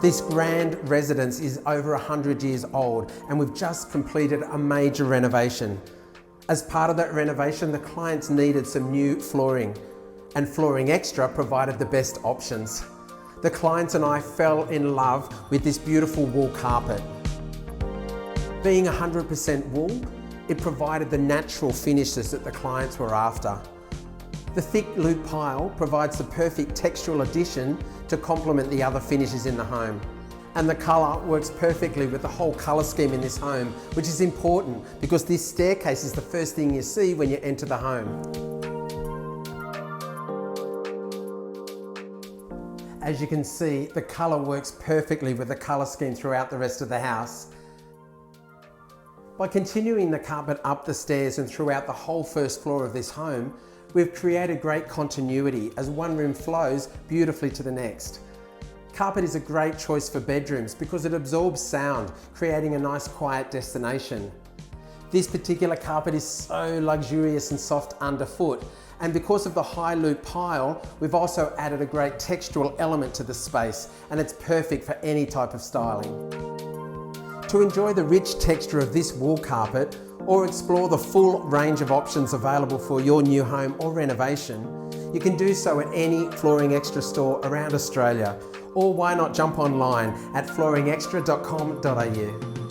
This grand residence is over 100 years old and we've just completed a major renovation. As part of that renovation, the clients needed some new flooring and FlooringXtra provided the best options. The clients and I fell in love with this beautiful wool carpet. Being 100% wool, it provided the natural finishes that the clients were after. The thick loop pile provides the perfect textural addition to complement the other finishes in the home. And the colour works perfectly with the whole colour scheme in this home, which is important because this staircase is the first thing you see when you enter the home. As you can see, the colour works perfectly with the colour scheme throughout the rest of the house. By continuing the carpet up the stairs and throughout the whole first floor of this home, we've created great continuity as one room flows beautifully to the next. Carpet is a great choice for bedrooms because it absorbs sound, creating a nice quiet destination. This particular carpet is so luxurious and soft underfoot, and because of the high loop pile, we've also added a great textural element to the space, and it's perfect for any type of styling. To enjoy the rich texture of this wool carpet, or explore the full range of options available for your new home or renovation, you can do so at any FlooringXtra store around Australia, or why not jump online at flooringextra.com.au.